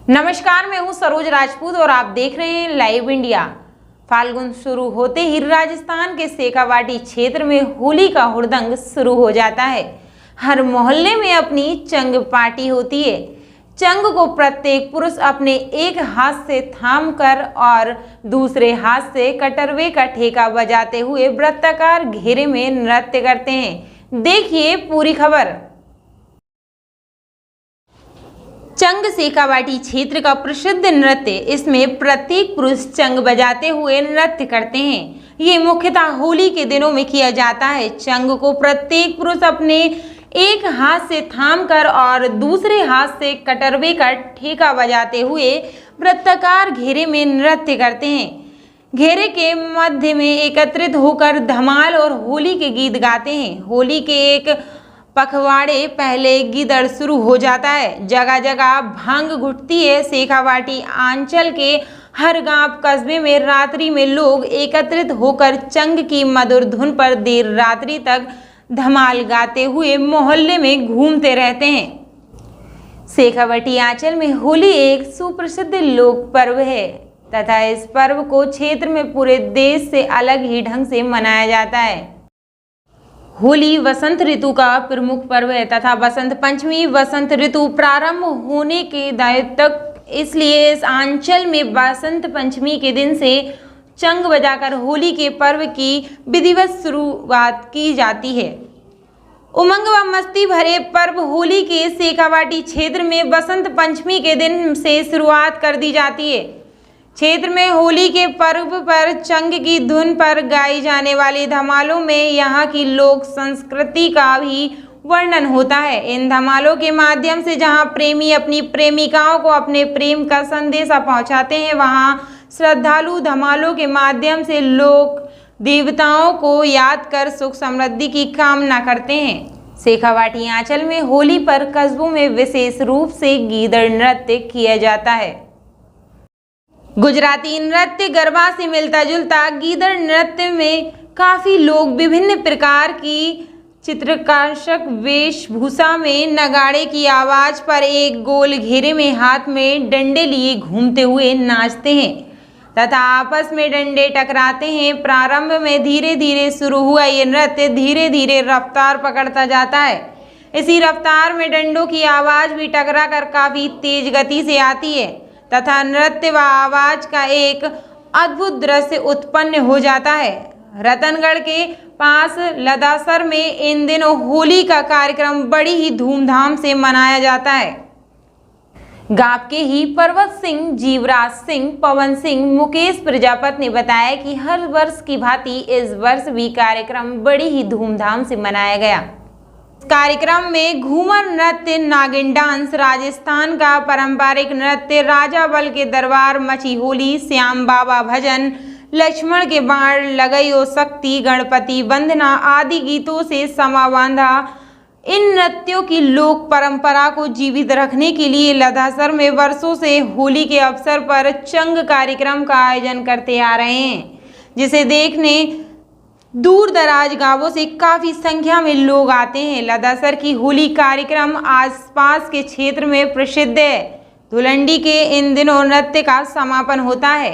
नमस्कार, मैं हूं सरोज राजपूत और आप देख रहे हैं लाइव इंडिया। फाल्गुन शुरू होते ही राजस्थान के शेखावाटी क्षेत्र में होली का हुड़दंग शुरू हो जाता है। हर मोहल्ले में अपनी चंग पार्टी होती है। चंग को प्रत्येक पुरुष अपने एक हाथ से थामकर और दूसरे हाथ से कटरवे का ठेका बजाते हुए वृत्ताकार घेरे में नृत्य करते हैं। देखिए पूरी खबर। चंग शेखावाटी क्षेत्र का प्रसिद्ध नृत्य। इसमें प्रत्येक पुरुष चंग बजाते हुए नृत्य करते हैं। ये मुख्यतः होली के दिनों में किया जाता है। चंग को प्रत्येक पुरुष अपने एक हाथ से थामकर और दूसरे हाथ से कटरवे का ठेका बजाते हुए वृत्ताकार घेरे में नृत्य करते हैं। घेरे के मध्य में एकत्रित होकर धमाल और होली के गीत गाते हैं। होली के एक पखवाड़े पहले गीदड़ शुरू हो जाता है। जगह जगह भांग घुटती है। शेखावाटी अंचल के हर गांव कस्बे में रात्रि में लोग एकत्रित होकर चंग की मधुर धुन पर देर रात्रि तक धमाल गाते हुए मोहल्ले में घूमते रहते हैं। शेखावाटी अंचल में होली एक सुप्रसिद्ध लोक पर्व है तथा इस पर्व को क्षेत्र में पूरे देश से अलग ही ढंग से मनाया जाता है। होली वसंत ऋतु का प्रमुख पर्व है तथा बसंत पंचमी वसंत ऋतु प्रारंभ होने के दायित्व तक, इसलिए इस अंचल में बसंत पंचमी के दिन से चंग बजाकर होली के पर्व की विधिवत शुरुआत की जाती है। उमंग व मस्ती भरे पर्व होली के शेखावाटी क्षेत्र में बसंत पंचमी के दिन से शुरुआत कर दी जाती है। क्षेत्र में होली के पर्व पर चंग की धुन पर गाई जाने वाली धमालों में यहाँ की लोक संस्कृति का भी वर्णन होता है। इन धमालों के माध्यम से जहाँ प्रेमी अपनी प्रेमिकाओं को अपने प्रेम का संदेशा पहुँचाते हैं, वहाँ श्रद्धालु धमालों के माध्यम से लोक देवताओं को याद कर सुख समृद्धि की कामना करते हैं। शेखावाटी अंचल में होली पर कस्बों में विशेष रूप से गीदड़ नृत्य किया जाता है। गुजराती नृत्य गरबा से मिलता जुलता गीदड़ नृत्य में काफी लोग विभिन्न प्रकार की चित्रकार्षक वेशभूषा में नगाड़े की आवाज पर एक गोल घेरे में हाथ में डंडे लिए घूमते हुए नाचते हैं तथा आपस में डंडे टकराते हैं। प्रारंभ में धीरे धीरे शुरू हुआ ये नृत्य धीरे धीरे रफ्तार पकड़ता जाता है। इसी रफ्तार में डंडों की आवाज भी टकरा कर काफी तेज गति से आती है तथा नृत्य व आवाज का एक अद्भुत दृश्य उत्पन्न हो जाता है। रतनगढ़ के पास लदासर में इन दिनों होली का कार्यक्रम बड़ी ही धूमधाम से मनाया जाता है। गांव के ही पर्वत सिंह, जीवराज सिंह, पवन सिंह, मुकेश प्रजापति ने बताया कि हर वर्ष की भांति इस वर्ष भी कार्यक्रम बड़ी ही धूमधाम से मनाया गया। कार्यक्रम में घूमर नृत्य, नागिन डांस, राजस्थान का पारंपरिक नृत्य, राजा बल के दरबार, मची होली, श्याम बाबा भजन, लक्ष्मण के बाण, लगई ओ शक्ति, गणपति वंदना आदि गीतों से समा बांधा। इन नृत्यों की लोक परंपरा को जीवित रखने के लिए लदासर में वर्षों से होली के अवसर पर चंग कार्यक्रम का आयोजन करते आ रहे हैं, जिसे देखने दूर दराज गांवों से काफी संख्या में लोग आते हैं। लदासर की होली कार्यक्रम आसपास के क्षेत्र में प्रसिद्ध है। धुलंडी के इन दिनों नृत्य का समापन होता है।